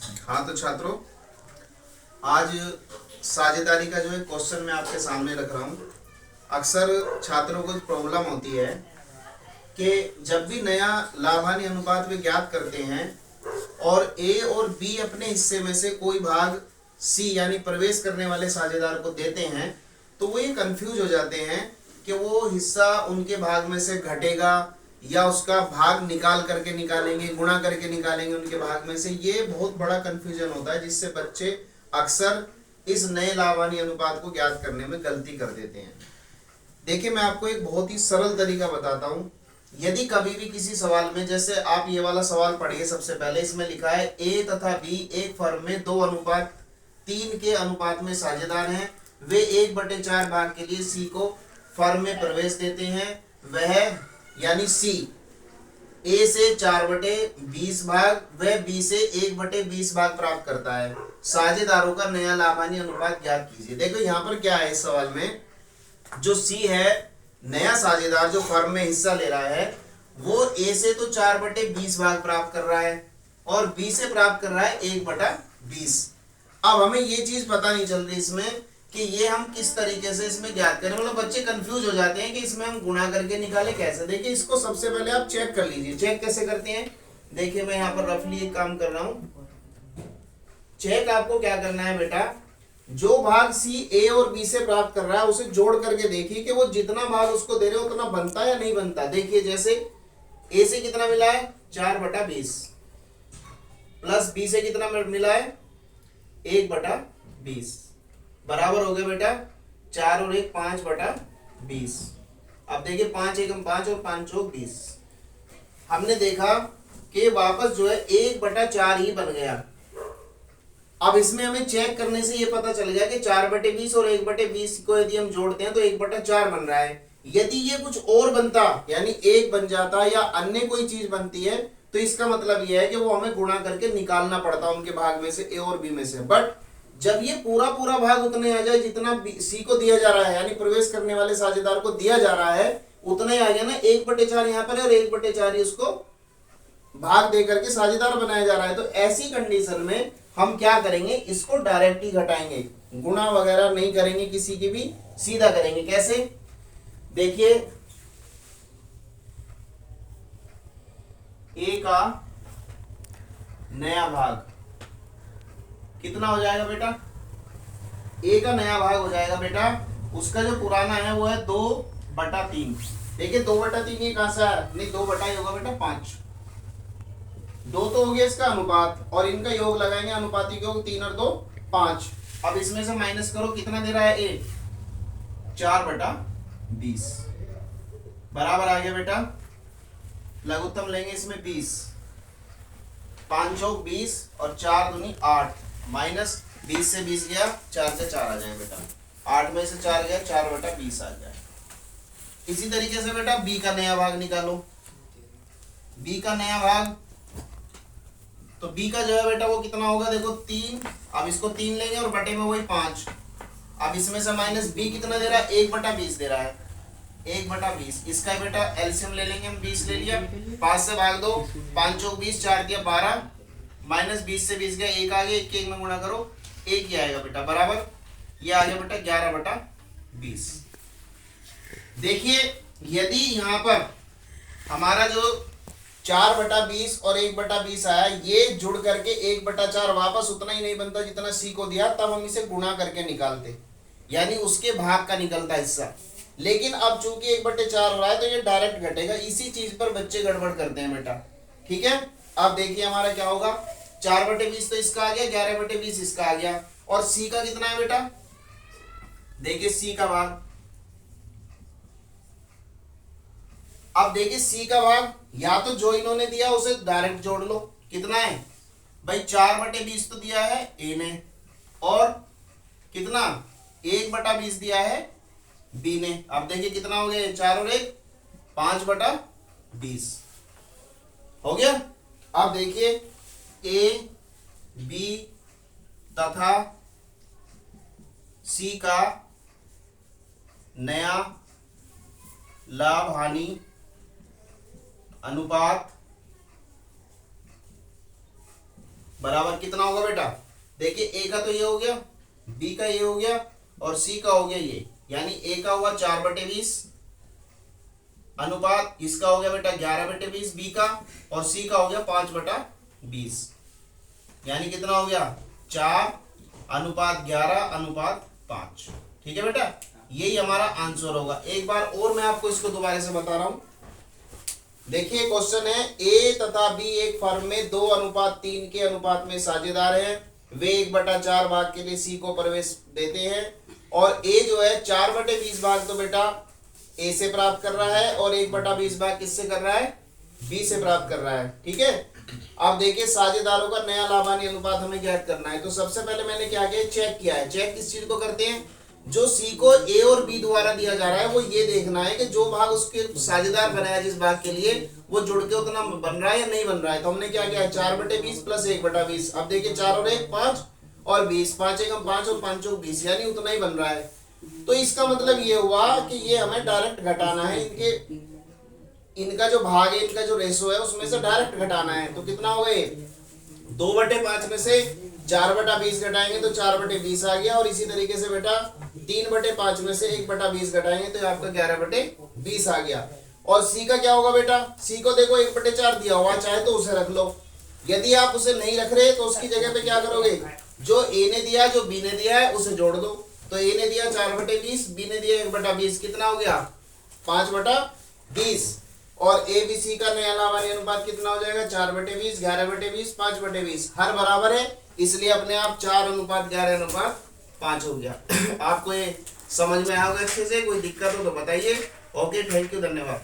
हाँ तो छात्रों, आज साझेदारी का जो है क्वेश्चन मैं आपके सामने रख रहा हूँ। अक्सर छात्रों को प्रॉब्लम होती है कि जब भी नया लाभ हानि अनुपात वे ज्ञात करते हैं और ए और बी अपने हिस्से में से कोई भाग सी यानी प्रवेश करने वाले साझेदार को देते हैं, तो वो ये कंफ्यूज हो जाते हैं कि वो हिस्सा उनके भाग में से घटेगा या उसका भाग निकाल करके निकालेंगे, गुणा करके निकालेंगे उनके भाग में से। ये बहुत बड़ा कंफ्यूजन होता है, जिससे बच्चे अक्सर इस नए लाभ हानि अनुपात को ज्ञात करने में गलती कर देते हैं। देखिए, मैं आपको एक बहुत ही सरल तरीका बताता हूँ। यदि कभी भी किसी सवाल में, जैसे आप ये वाला सवाल पढ़िए, सबसे पहले इसमें लिखा है ए तथा बी एक फर्म में 2:3 के अनुपात में साझेदार हैं। वे 1/4 भाग के लिए सी को फर्म में प्रवेश देते हैं। वह यानी सी ए से 4/20 भाग, वह बी से 1/20 भाग प्राप्त करता है। साझेदारों का नया लाभ हानि अनुपात ज्ञात कीजिए। देखो यहाँ पर क्या है, इस सवाल में जो सी है, नया साझेदार जो फर्म में हिस्सा ले रहा है, वो ए से तो 4/20 भाग प्राप्त कर रहा है और बी से प्राप्त कर रहा है 1/20। अब हमें ये चीज पता नहीं चल रही इसमें कि ये हम किस तरीके से इसमें ज्ञात करें। मतलब बच्चे कंफ्यूज हो जाते हैं कि इसमें हम गुणा करके निकाले कैसे। देखिए, इसको सबसे पहले आप चेक कर लीजिए। चेक कैसे करते हैं, देखिए मैं यहाँ पर रफली एक काम कर रहा हूँ। चेक आपको क्या करना है बेटा, जो भाग सी ए और बी से प्राप्त कर रहा है उसे जोड़ करके देखिए कि वो जितना भाग उसको दे रहे हो उतना बनता है या नहीं बनता। देखिए, जैसे ए से कितना मिला है 4/20 प्लस बी से कितना मिला है 1/20, बराबर हो गया बेटा 4 और 1 5/20। अब देखिए 5 एकम 5 और 5 चौक 20। हमने देखा कि वापस जो है 1/4 ही बन गया। अब इसमें हमें चेक करने से ये पता चल गया कि 4/20 और 1/20 को यदि हम जोड़ते हैं तो 1/4 बन रहा है। यदि ये कुछ और बनता, यानी 1 बन जाता या अन्य कोई चीज बनती है, तो इसका मतलब ये है कि वो हमें गुणा करके निकालना पड़ता उनके भाग में से, ए और बी में से। बट जब ये पूरा पूरा भाग उतने आ जाए जितना सी को दिया जा रहा है, यानी प्रवेश करने वाले साझेदार को दिया जा रहा है, उतना ही आ गया ना। 1/4 यहाँ पर है और 1/4 ही उसको भाग दे करके साझेदार बनाया जा रहा है। तो ऐसी कंडीशन में हम क्या करेंगे, इसको डायरेक्ट ही घटाएंगे, गुणा वगैरह नहीं करेंगे किसी की भी, सीधा करेंगे। कैसे, देखिए ए का नया भाग कितना हो जाएगा बेटा, ए का नया भाग हो जाएगा बेटा, उसका जो पुराना है वो है 2/3। देखिए 2/3 ये कहां से आया, नहीं 2 ही होगा बेटा 5। 2 तो हो गया इसका अनुपात, और इनका योग लगाएंगे, अनुपातिक योग 3 और 2 5। अब इसमें से माइनस करो, कितना दे रहा है ए 4/20, बराबर आ गया बेटा। लघुत्तम लेंगे इसमें 20, 5 चौक 20 और 4 दूनी 8, माइनस 20 से 20 गया, 4 से 4 आ जाए बेटा, 8 में से 4 गया, 4/20 आ जाए। इसी तरीके से बेटा बी का नया भाग निकालो। बी का नया भाग, तो बी का जो है बेटा वो कितना होगा, देखो 3। अब इसको 3 लेंगे और बटे में वही 5। अब इसमें से माइनस बी कितना दे रहा है, 1/20 दे रहा है, 1/20। इसका बेटा एलसीएम ले लेंगे हम, 20 ले लिया, 5 से भाग दो, 5 चौक 20, 4 दिया 12, माइनस 20 से 20 गया, 1 आ गया, 1 के 1 में गुणा करो, 1 ही आएगा बेटा, बराबर ये आ गया बेटा 11/20। देखिए, यदि यहाँ पर हमारा जो 4/20 और 1/20 आया, ये जुड़ करके 1/4 वापस उतना ही नहीं बनता जितना सी को दिया, तब हम इसे गुणा करके निकालते, यानी उसके भाग का निकलता हिस्सा। लेकिन अब चूंकि 1/4 हो रहा है तो ये डायरेक्ट घटेगा। इसी चीज पर बच्चे गड़बड़ करते हैं बेटा, ठीक है। अब देखिए हमारा क्या होगा, 4/20 तो इसका आ गया, 11/20 इसका आ गया, और सी का कितना है बेटा, देखिए सी का भाग। अब देखिए सी का भाग, या तो जो इन्होंने दिया उसे डायरेक्ट जोड़ लो, कितना है भाई 4/20 तो दिया है ए ने, और कितना 1/20 दिया है बी ने। अब देखिए कितना हो गया, 4 और 1 5/20 हो गया। अब देखिए ए बी तथा सी का नया लाभ हानि अनुपात बराबर कितना होगा बेटा, देखिए ए का तो ये हो गया, बी का ये हो गया और सी का हो गया ये, यानी ए का हुआ 4/20 अनुपात इसका हो गया बेटा 11/20 बी का, और सी का हो गया 5/20, यानी कितना हो गया 4:11:5। ठीक है बेटा, यही हमारा आंसर होगा। एक बार और मैं आपको इसको दोबारा से बता रहा हूं। देखिए क्वेश्चन है, ए तथा बी एक फर्म में 2:3 के अनुपात में साझेदार हैं। वे 1/4 भाग के लिए सी को प्रवेश देते हैं, और ए जो है 4/20 भाग तो बेटा ए से प्राप्त कर रहा है, और 1/20 भाग किससे कर रहा है, बी से प्राप्त कर रहा है। ठीक है, अब देखिए साझेदारों का नया लाभानी अनुपात हमें ज्ञात करना है। तो सबसे पहले मैंने क्या किया, चेक किया है। चेक किस चीज को करते हैं, जो सी को ए और बी द्वारा दिया जा रहा है वो ये देखना है कि जो भाग उसके साझेदार बनाया जिस भाग के लिए, वो जुड़ के उतना बन रहा है या नहीं बन रहा है। तो हमने क्या किया, 4/20 प्लस 1/20। अब देखिए 4 और 1 5 और 20, 5 एकम 5 और 5 चौक 20, यानी उतना ही बन रहा है। तो इसका मतलब ये हुआ कि ये हमें डायरेक्ट घटाना है, इनका जो भाग है, इनका जो रेशो है उसमें से डायरेक्ट घटाना है। तो कितना हो गए, 2/5 में से 4/20 घटाएंगे तो 4/20 आ गया, और इसी तरीके से बेटा 3/5 में से 1/20 घटाएंगे तो आपका 11/20 आ गया। और सी का क्या होगा बेटा, सी को देखो 1/4 दिया हुआ, चाहे तो उसे रख लो। यदि आप उसे नहीं रख रहे तो उसकी जगह पे क्या करोगे, जो ए ने दिया जो बी ने दिया है उसे जोड़ दो। तो ए ने दिया 4/20, बी ने दिया 1/20, कितना हो गया 5/20, और ए बी सी का नया लाभानी अनुपात कितना हो जाएगा 4/20, 11/20, 5/20, हर बराबर है, इसलिए अपने आप 4:11:5 हो गया। आपको ये समझ में आएगा अच्छे से, कोई दिक्कत हो तो बताइए। ओके, थैंक यू, धन्यवाद।